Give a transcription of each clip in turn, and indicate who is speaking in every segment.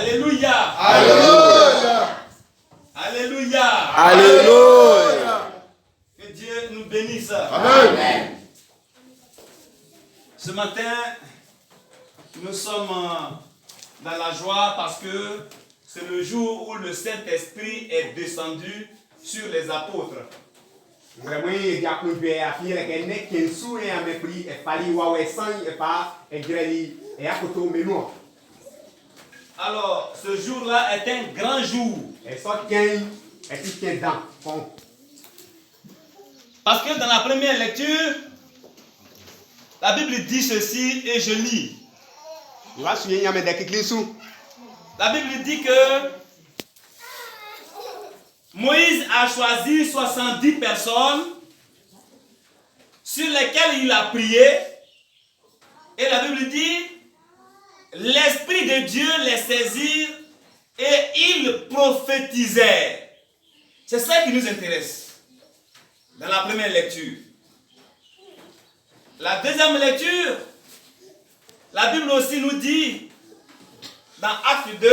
Speaker 1: Alléluia.
Speaker 2: Alléluia.
Speaker 1: Alléluia.
Speaker 2: Alléluia.
Speaker 1: Que Dieu nous bénisse.
Speaker 2: Amen.
Speaker 1: Ce matin, nous sommes dans la joie parce que c'est le jour où le Saint-Esprit est descendu sur les apôtres. Alors, ce jour-là est un grand jour. Parce que dans la première lecture, la Bible dit ceci et je lis. La Bible dit que Moïse a choisi 70 personnes sur lesquelles il a prié. Et la Bible dit, l'Esprit de Dieu les saisit et ils prophétisèrent. C'est ça qui nous intéresse dans la première lecture. La deuxième lecture, la Bible aussi nous dit, dans Acte 2,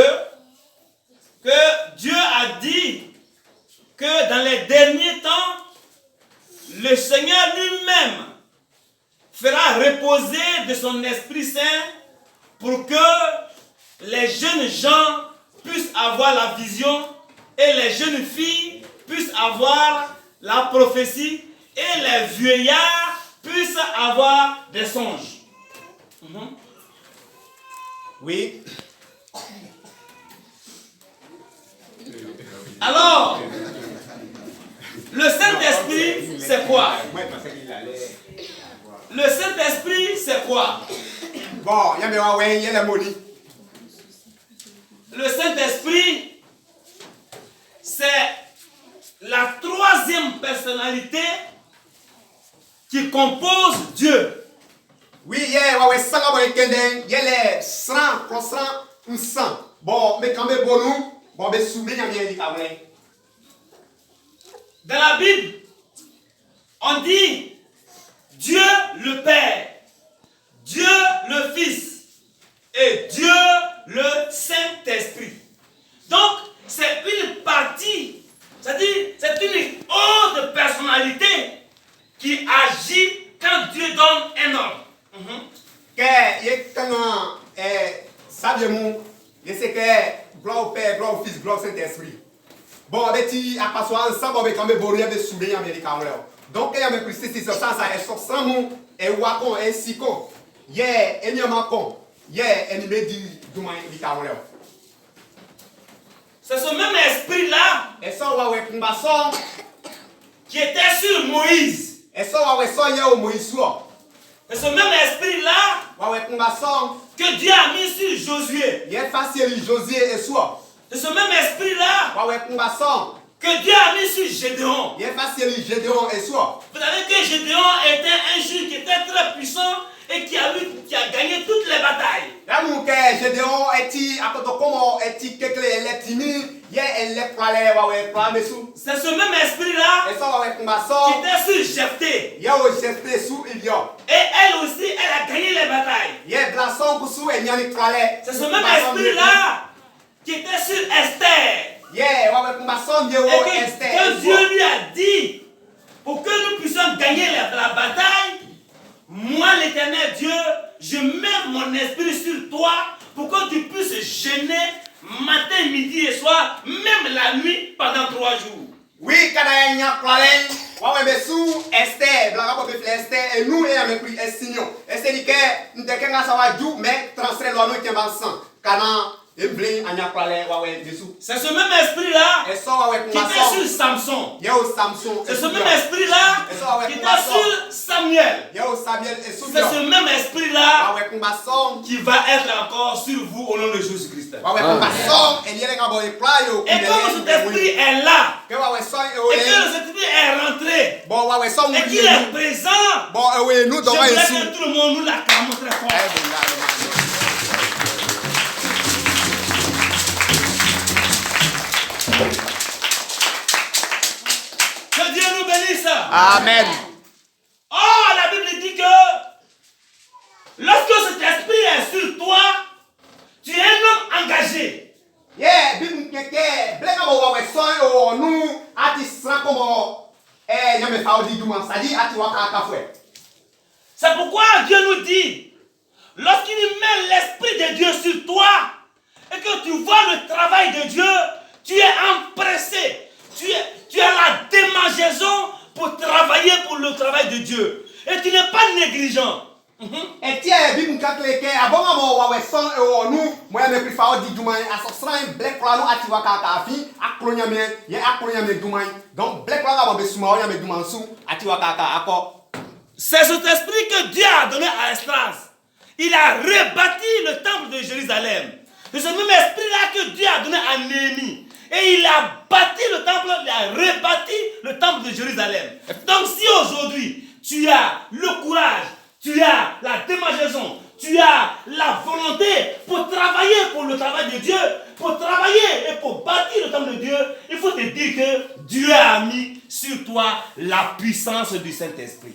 Speaker 1: que Dieu a dit que dans les derniers temps, le Seigneur lui-même fera reposer de son Esprit Saint pour que les jeunes gens puissent avoir la vision et les jeunes filles puissent avoir la prophétie et les vieillards puissent avoir des songes.
Speaker 3: Oui.
Speaker 1: Alors, le Saint-Esprit, c'est quoi? Le Saint-Esprit, c'est quoi?
Speaker 3: Bon, il y a la monnaie.
Speaker 1: Le Saint-Esprit, c'est la troisième personnalité qui compose Dieu.
Speaker 3: Oui, il y a les 100, bon, mais quand même, bon, mais soumis, il y a
Speaker 1: dans la Bible, on dit Dieu le Père, Dieu le Fils et Dieu le Saint-Esprit. Donc, c'est une partie, c'est-à-dire c'est une haute personnalité qui agit quand Dieu donne un ordre.
Speaker 3: Gloire au Père, gloire au Fils, gloire au Saint-Esprit. Bon, tu as passé ensemble avec quand même bon, il y a des souliers américains. Donc, il y a des Christ, ça, et sur 100 mots, et Wakon, et Siko, il y a un Yamakon, il y a un Médi, du moins,
Speaker 1: c'est ce même esprit-là
Speaker 3: et ça, on va voir
Speaker 1: qui était sur Moïse.
Speaker 3: et ça, on va voir Moïse.
Speaker 1: C'est ce même esprit-là que Dieu a mis sur Josué.
Speaker 3: il y a facile Josué et soi.
Speaker 1: C'est ce même esprit-là que Dieu a mis sur Gédéon.
Speaker 3: il y a facile Gédéon et soi.
Speaker 1: Vous savez que Gédéon était un juge qui était très puissant et qui a gagné toutes les batailles.
Speaker 3: Là, mon père, Gédéon est-il à côté comment est-il que les timide, il y a les problèmes,
Speaker 1: C'est ce même esprit-là
Speaker 3: et ça,
Speaker 1: qui était sur Jephthé.
Speaker 3: il y a au chef sous il y a.
Speaker 1: Et elle aussi, elle a gagné les batailles.
Speaker 3: Il y a glaçon pour sous et il y a les problèmes.
Speaker 1: C'est ce même esprit-là qui était sur Esther.
Speaker 3: Il y a
Speaker 1: Et que Dieu lui a dit, pour que nous puissions gagner la bataille, moi l'Éternel Dieu, je mets mon esprit sur toi pour que tu puisses jeûner matin, midi et soir, même la nuit pendant 3 jours.
Speaker 3: Oui, quand il y a un problème, mais sous Esther, Esther, et nous, et avec lui, Estignon. Esther dit que nous devons savoir d'où, mais transférer l'eau qui est dans le sang.
Speaker 1: C'est ce même esprit-là qui était sur Samson. C'est ce même esprit-là qui était sur Samuel. C'est ce même esprit-là qui va être encore sur vous au nom de Jésus-Christ. Et comme cet esprit est là, et que cet esprit est rentré, et qu'il est présent, j'aimerais que tout le monde nous l'acclame très fort. Que Dieu nous bénisse.
Speaker 3: Amen.
Speaker 1: Oh, la Bible dit que lorsque cet esprit est sur toi, tu es un homme engagé. C'est pourquoi Dieu nous dit, lorsqu'il met l'Esprit de Dieu sur toi, et que tu vois le travail de Dieu, tu es empressé, tu as la démangeaison pour travailler pour le travail de Dieu. Et tu n'es pas négligent. C'est cet esprit que Dieu a donné à Esdras. Il a rebâti le temple de Jérusalem. C'est ce même esprit-là que Dieu a donné à Néhémie. Et il a bâti le temple, il a rebâti le temple de Jérusalem. Donc si aujourd'hui, tu as le courage, tu as la démangeaison, tu as la volonté pour travailler pour le travail de Dieu, pour travailler et pour bâtir le temple de Dieu, il faut te dire que Dieu a mis sur toi la puissance du Saint-Esprit.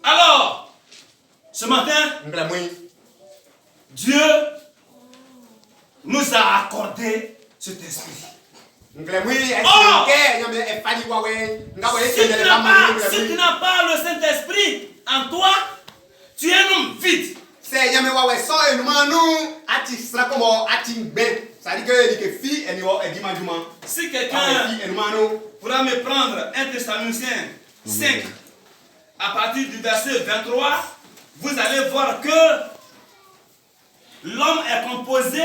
Speaker 1: Alors, ce matin, Dieu nous a accordé cet esprit. Si tu n'as pas le Saint-Esprit en toi, tu es un homme vide. Si quelqu'un pourra me prendre 1 Thessaloniciens 5, à partir du verset 23, vous allez voir que l'homme est composé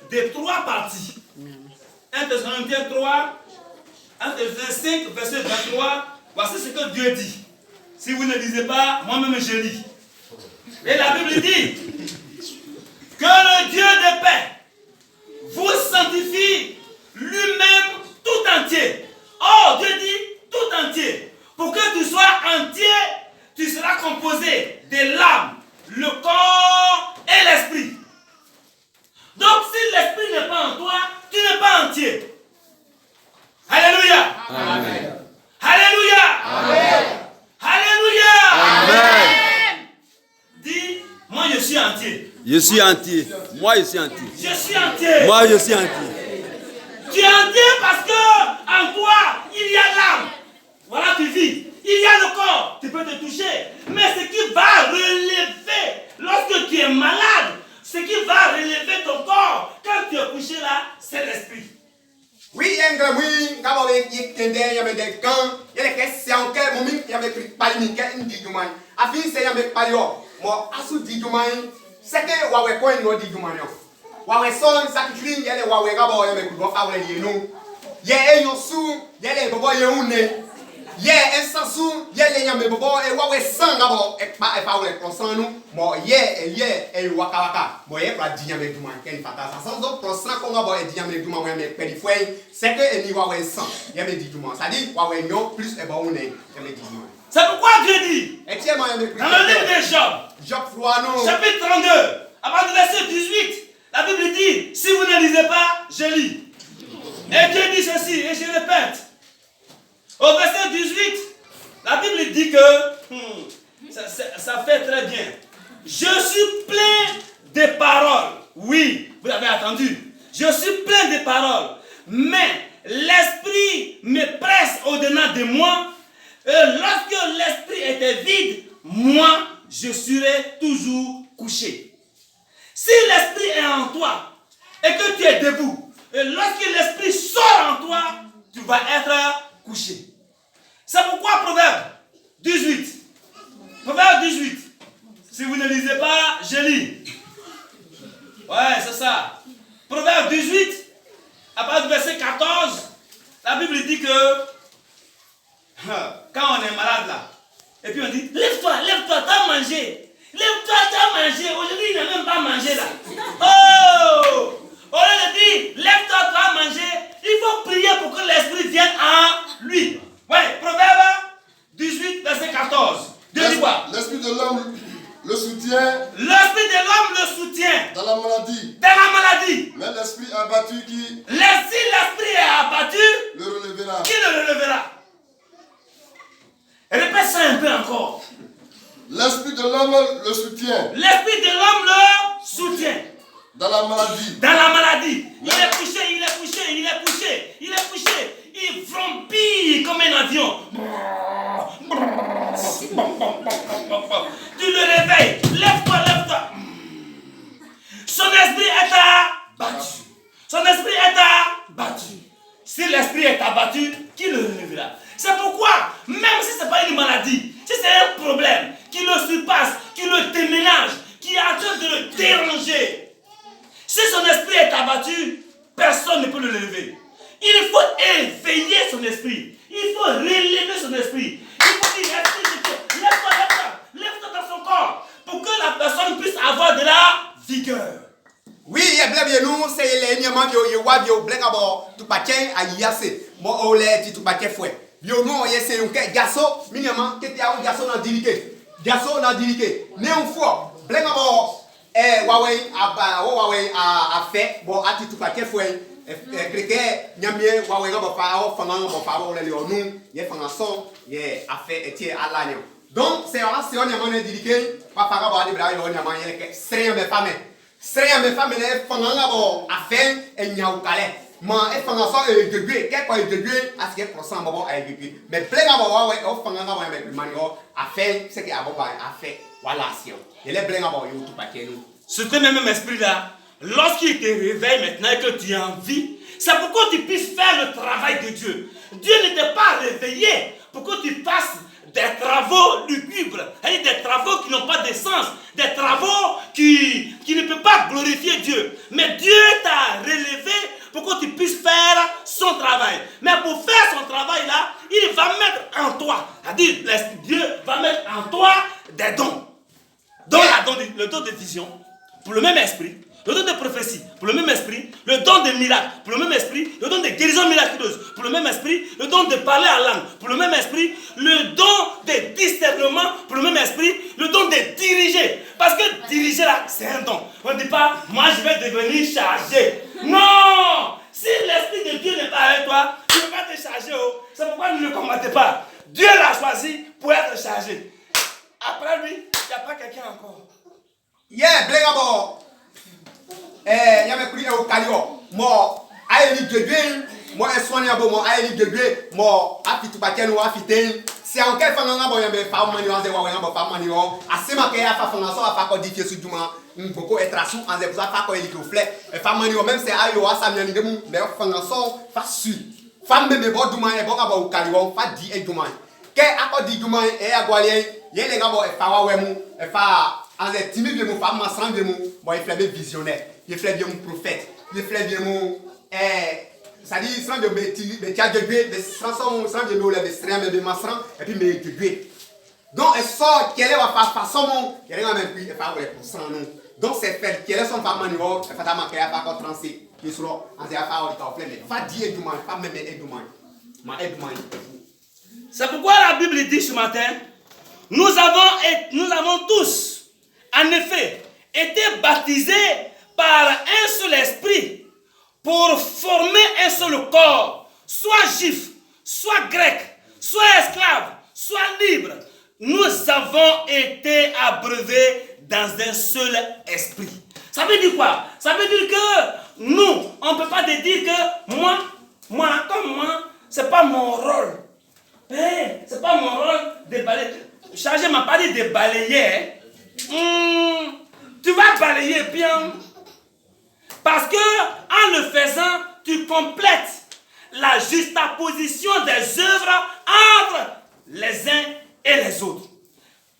Speaker 1: de 3 parties. 1 Thessaloniciens 3, 1 Thessaloniciens 5, verset 23, voici ce que Dieu dit. Si vous ne lisez pas, moi-même je lis. Et la Bible dit que le Dieu de paix vous sanctifie lui-même tout entier. Oh, Dieu dit tout entier. Pour que tu sois entier, tu seras composé de l'âme, le corps et l'esprit. Donc si l'esprit n'est pas en toi, tu n'es pas entier. Alléluia.
Speaker 2: Amen.
Speaker 1: Alléluia.
Speaker 2: Amen.
Speaker 1: Alléluia.
Speaker 2: Amen.
Speaker 1: Dis, moi je suis entier.
Speaker 2: Je suis entier. Moi, je suis entier.
Speaker 1: Je suis entier.
Speaker 2: Moi, je suis entier.
Speaker 1: Tu es entier parce que en toi, il y a l'âme. Voilà, tu vis. Il y a le corps. Tu peux te toucher. Mais ce qui va relever, lorsque tu es malade, ce qui va relever ton corps, quand tu es couché là, c'est l'esprit.
Speaker 3: Oui,
Speaker 1: C'est pourquoi Dieu dit, dans le livre de Job, chapitre 32, à partir du verset 18, la Bible dit, si vous ne lisez pas, je lis. Et Dieu dit ceci, et je répète. Au verset 18, la Bible dit que, ça fait très bien. Je suis plein de paroles. Oui, vous l'avez entendu. Je suis plein de paroles. Mais l'esprit me presse au-dedans de moi. Et lorsque l'esprit était vide, moi, je serai toujours couché. Si l'esprit est en toi et que tu es debout, et lorsque l'esprit sort en toi, tu vas être couché. C'est pourquoi Proverbe 18. Proverbe 18. Si vous ne lisez pas, je lis. Ouais, c'est ça. Proverbe 18, à partir du verset 14, la Bible dit que quand on est malade là, et puis on dit, lève-toi, t'as mangé. Lève-toi, t'as mangé. Aujourd'hui, il n'a même pas mangé là. Oh! On lui dit, lève-toi, t'as mangé. Il faut prier pour que l'esprit vienne en lui. Ouais, Proverbe 18, verset 14. Dieu dit quoi?
Speaker 4: L'esprit de l'homme le soutient.
Speaker 1: L'esprit de l'homme le soutient.
Speaker 4: Dans la maladie.
Speaker 1: Dans la maladie.
Speaker 4: Mais Cet esprit abattu qui
Speaker 1: Si l'esprit est abattu,
Speaker 4: le relèvera.
Speaker 1: qui le relèvera? Répète ça un peu encore.
Speaker 4: L'esprit de l'homme le soutient
Speaker 1: L'esprit de l'homme le soutient.
Speaker 4: dans la maladie.
Speaker 1: Dans la maladie. Il est couché, il est couché, il est couché, il est couché. Il vrombit comme un avion. Tu le réveilles. Lève-toi, lève-toi. Son esprit est abattu. Son esprit est abattu. Si l'esprit est abattu, qui le relèvera? C'est pourquoi, même si ce n'est pas une maladie, si c'est un problème qui le surpasse, qui le déménage, qui est en train de le déranger, si son esprit est abattu, personne ne peut le lever. Il faut éveiller son esprit. Il faut relever son esprit. Il faut dire, esprit de Dieu, lève-toi, lève-toi, lève-toi dans son corps pour que la personne puisse avoir de la vigueur.
Speaker 3: Oui, il y a bien nous, c'est les niamans qui ont eu black about tout paquet à yase. Bon, on l'a dit tout paquet fouet. Yo non, c'est un garçon, minimum, qui était un garçon dans diliqué. Garçon dans diliqué. Néon fois, black about Huawei a fait, bon, à tout paquet fouet. Quelqu'un, Niamie, Huawei, on va faire, on va faire, nous, il y a fait un son, il y a fait, et tiens, à l'année. Donc, c'est là, c'est un niamant diliqué, pas faire avoir des bras, il y a un niamant, il y a c'est un mes femmes. Sera mes femmes les fanganga bo afin et nyaukale ma e fanga so e degré que quoi e degré à ce que % bo a degré mais plein bo ouais o fanganga bo avec manio afin c'est que abo ba afin voilà si il est plein bo yo tout paquet nous
Speaker 1: Ce même esprit là, lorsqu'il te réveille maintenant et que tu es en vie, c'est pour que tu puisses faire le travail de Dieu. Dieu ne t'a pas réveillé pour que tu fasses des travaux lugubres, des travaux qui n'ont pas de sens, des travaux qui ne peuvent pas glorifier Dieu. Mais Dieu t'a relevé pour que tu puisses faire son travail. Mais pour faire son travail là, il va mettre en toi, c'est-à-dire Dieu va mettre en toi des dons. Le don de vision, pour le même esprit. Le don de prophétie, pour le même esprit. Le don de miracle, pour le même esprit. Le don de guérison miraculeuse, pour le même esprit. Le don de parler en langue, pour le même esprit. Le don de discernement, pour le même esprit. Le don de diriger. Parce que diriger là, c'est un don. On ne dit pas, moi je vais devenir chargé. Non! Si l'esprit de Dieu n'est pas avec toi, tu ne peux pas te charger. C'est pourquoi ne le combattez pas. Dieu l'a choisi pour être chargé. Après lui, il n'y a pas quelqu'un encore.
Speaker 3: yeah blenga bo yame kuri e o kalio mo ayeli gedwe mo eswani abo mo ayeli gedwe mo afitu bakenu afiten si an ke fanga bo yame fa mani wanze wa yame fa mani o asema ke ya fa fanga so afa ko difie su djuma ngoko etrasu anze pour fa ko eli ko fle e fa mani o même c'est ayo asamya ni demu me fanga so fa su fa me bo duma e bo ka bo kalio fa di e duma ke akodi duma e agwalien yele ngabo e fa wa wemu e fa anze timi bi mu fa ma san bi mu bo e fle be visionnaire il fait bien mon prophète, il fait bien mon ça dit sans de bêtises, mais tiens de Dieu, mais sans de nous les bestrins, mais de massran et puis mais de Dieu. Donc elle sort quelle est la façon mon, quelle est la même puis pas ouais pour sans nous. Donc c'est fait quelle est son femme niveau, elle fait ta manquer à pas contre transer, qui soit en dire pas au temps plein, mais va dire du mal, pas même aide du mal. Ma aide mal.
Speaker 1: C'est pourquoi la Bible dit ce matin, nous avons tous en effet été baptisés par un seul esprit pour former un seul corps, soit juif, soit grec, soit esclave, soit libre. Nous avons été abreuvés dans un seul esprit. Ça veut dire quoi? Ça veut dire que nous, on ne peut pas dire que moi, c'est pas mon rôle. C'est pas mon rôle de balayer. Chargé m'a pas dit de balayer. Tu vas balayer bien. Parce que en le faisant, tu complètes la juxtaposition des œuvres entre les uns et les autres.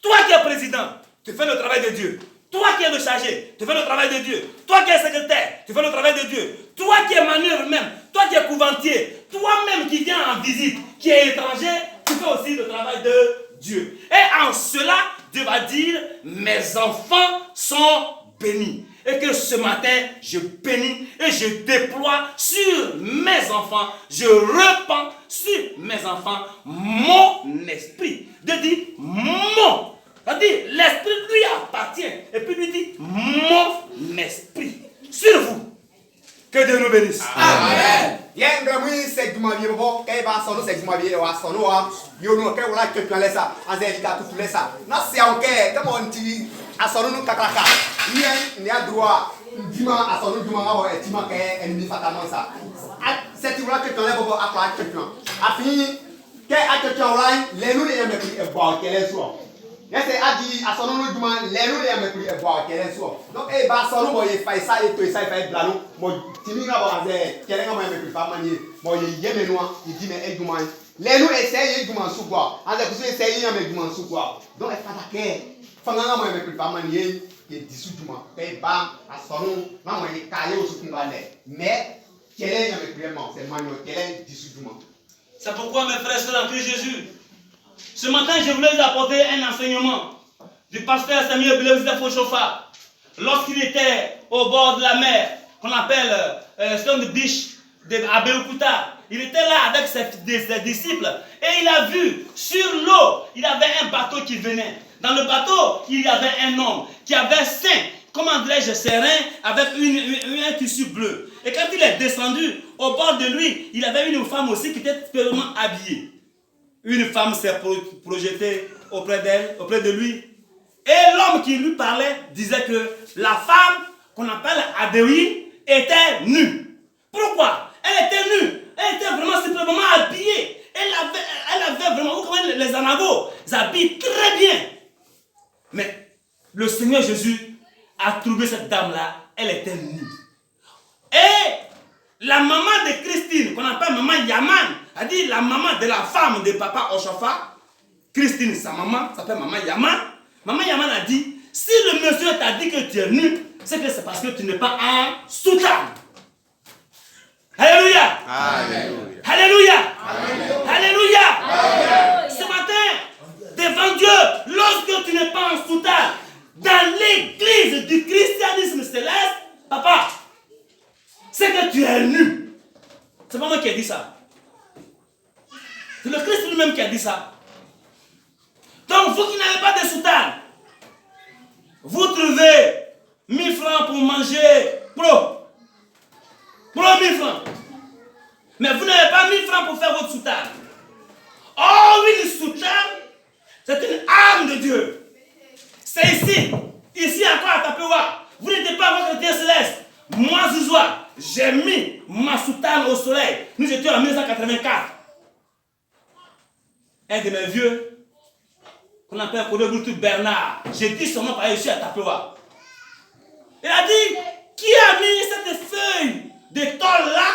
Speaker 1: Toi qui es président, tu fais le travail de Dieu. Toi qui es le chargé, tu fais le travail de Dieu. Toi qui es secrétaire, tu fais le travail de Dieu. Toi qui es manœuvre même, toi qui es couvantier, toi-même qui viens en visite, qui est étranger, tu fais aussi le travail de Dieu. Et en cela, Dieu va dire, mes enfants sont bénis. Et que ce matin, je bénis et je déploie sur mes enfants, je répands sur mes enfants mon esprit. Dieu dit mon. C'est-à-dire, l'esprit lui appartient. Et puis lui dit mon esprit sur vous. Que Dieu nous bénisse.
Speaker 3: Amen. Yen gramui c'est du mavi bo kay ba sono c'est du mavi wa sono wa yo no kay wala ke lesa anze ka tout lesa na se on ke comme on dit a sono no kakaka yen ni a droit dima a sono dima wa e tima ke ennemi fatalement ça c'est tu wala ke le bo a kwa ke a fini ke a ke wala le no le yame e bo ke le so yes a di a sono no dima le no le yame e bo ke le so donc e ba sono bo ye fa ça e to ça fa blano mo timi nga bo anze kele nga mo yame fa mani mo ye yeme no il dit mais e duma le no essayer duma su quoi anze ku essayer yame duma su quoi donc e fa ke fa nga mo yame fa mani ye disu duma pe ba a sono na mo ye kaye o su kumbale mais kele yame vraiment c'est manio kele disu duma.
Speaker 1: C'est pourquoi mes frères et sœurs en Christ Jésus, ce matin je voulais vous apporter un enseignement du pasteur Samuel Belezida Foshofa lorsqu'il était au bord de la mer qu'on appelle Stone de Beach à Beokuta. Il était là avec ses disciples et il a vu sur l'eau, il y avait un bateau qui venait. Dans le bateau, il y avait un homme qui avait comment dirais-je, serein avec un tissu bleu. Et quand il est descendu, au bord de lui, il avait une femme aussi qui était purement habillée. Une femme s'est projetée auprès d'elle, auprès de lui. Et l'homme qui lui parlait disait que la femme qu'on appelle Adéoui était nue. Pourquoi? Elle était nue. Elle était vraiment superbement habillée. Elle avait vraiment, vous connaissez les anagos, ils habillent très bien. Mais le Seigneur Jésus a trouvé cette dame-là, elle était nue. Et la maman de Christine, qu'on appelle maman Yaman, a dit la maman de la femme de papa Oshofa, Christine, sa maman, s'appelle maman Yaman. Maman Yaman a dit, si le monsieur t'a dit que tu es nu, c'est que c'est parce que tu n'es pas en soutane. Alléluia.
Speaker 3: Alléluia.
Speaker 1: Alléluia. Alléluia. Ce matin, devant Dieu, lorsque tu n'es pas en soutane, dans l'église du christianisme céleste, papa, c'est que tu es nu. C'est pas moi qui ai dit ça. C'est le Christ lui-même qui a dit ça. Donc, vous qui n'avez pas de soutane, vous trouvez 1000 francs pour manger pro 1000 francs. Mais vous n'avez pas 1000 francs pour faire votre soutane. Oh oui, une soutane, c'est une arme de Dieu. C'est ici encore à Tapewa. Vous n'êtes pas votre Dieu céleste. Moi, Zouzoua, j'ai mis ma soutane au soleil. Nous étions en 1984. Un de mes vieux, qu'on appelle Kodogoutou Bernard, j'ai dit son nom par ici à Tapewa. Il a dit, qui a mis cette feuille de tôle là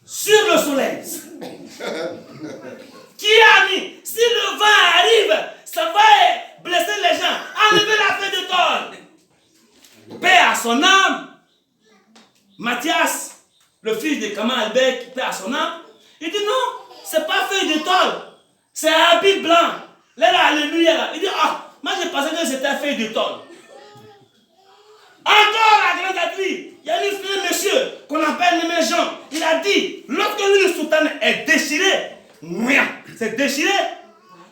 Speaker 1: sur le soleil? Qui a mis? Si le vent arrive, ça va blesser les gens. Enlevez la feuille de tôle. Paix à son âme. Mathias, le fils de Kamal Albert, paix à son âme. Il dit non, c'est pas feuille de tôle. C'est un habit blanc. Là, alléluia. Là. Il dit, ah, moi j'ai pensé que c'était feuille de tôle. Encore la grande avis, il y a un monsieur qu'on appelle Némé Jean. Il a dit, lorsque une soutane est déchirée, c'est déchiré,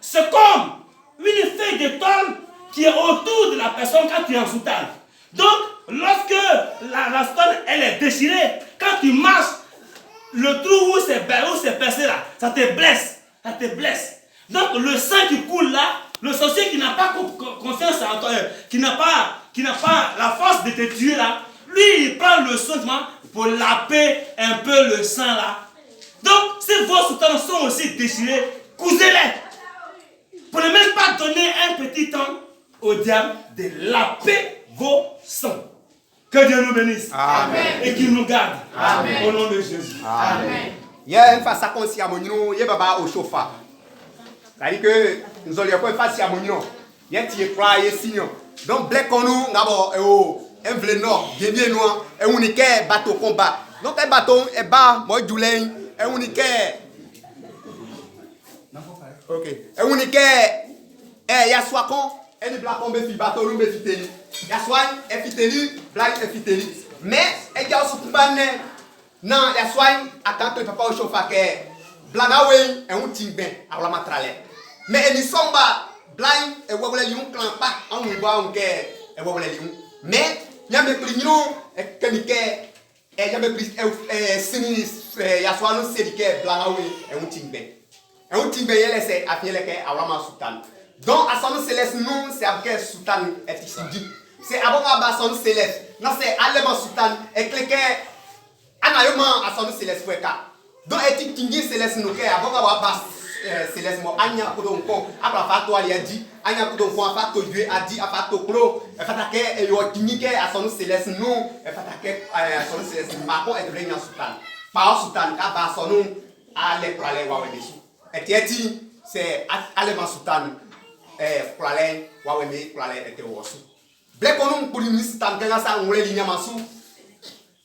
Speaker 1: c'est comme une feuille de tôle qui est autour de la personne quand tu es en soutane. Donc, lorsque la soutane elle est déchirée, quand tu marches, le trou où c'est percé là, ça te blesse. Ça te blesse. Donc, le sang qui coule là, le sorcier qui n'a pas confiance en toi, qui n'a pas la force de te tuer là, lui il prend le sang pour laver un peu le sang là. Donc, si vos soutanes sont aussi déchirés, cousez-les. Pour ne même pas donner un petit temps au diable de laver vos sangs. Que Dieu nous bénisse.
Speaker 3: Amen.
Speaker 1: Et qu'il nous garde.
Speaker 2: Amen.
Speaker 1: Au nom de Jésus.
Speaker 3: Amen. Il y a une face à consi à mon nom, il y a baba au chauffard. C'est-à-dire que nous allons pas face à mon nom. Il y a qui est croyé sinon. Donc, black on nous, d'abord, un blé nord, bien noir, et on est qu'un bateau combat. Donc, un bateau est bas, moi, du lait, et on est qu'un. Ok. Et on est qu'un. Il y a soit con, et le black on me fait bateau, nous me fait télé. Il y a soit un fiteli, black un fiteli. Mais, il y a aussi tout le non, il y a soit attends que papa au chauffeur que blanawe et un timben à la matrale. Mais ils sont bas blind et vous voulez lion clan pas en nous voir on que et vous voulez lion. Mais il y a mes clignons et que e yame pris sini ya so anu sedike blanawe e untingbe yele se afiele ke awama sultan donc asanu céleste nous c'est avec sultan et tisidi c'est abonga ba asanu céleste non c'est allemand sultan e kleke anayoma asanu céleste fweka donc et tingi céleste no ke abonga ba bas céleste mo anya kodonko abra fato ali adi anya kodonko fato yue adi afato klo e fatake e yo tingi ke asanu céleste nous e fatake asanu céleste mako e devenya sultan pa sultan ka ba asanu ale prale wa wedesu et tieti c'est allemand sultan prale wa weme prale ete wosu ble konum puri sultan kenga sa ngule linya masu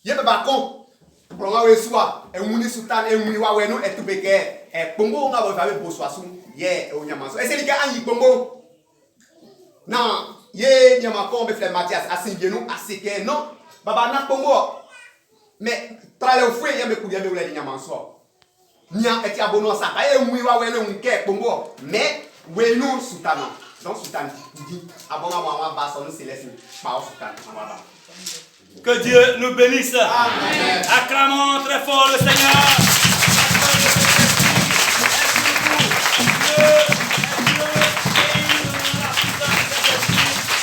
Speaker 3: yebe ba kon pronga we suwa e muni sultan e muni wa wenu etubeke kpongo nga bo fa be boswasu ye o nyamaso e se lika anyi kpongo na ye nyamako be fle Mathias asinbienu asike non baba na kpongo mais prale o fwe ye me kudia be wule nyamaso nya eti abono saka e muni wa wenu nke kpongo mais wenu sultan donc sultan dit abonga wa ba sonu céleste pa sultan wa.
Speaker 1: Que Dieu nous bénisse.
Speaker 3: Amen.
Speaker 1: Acclamons très fort le Seigneur.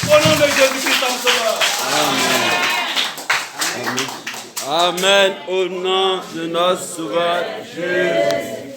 Speaker 1: Au nom de Jésus-Christ, en sauveur.
Speaker 2: Amen. Au nom de notre Sauveur Jésus.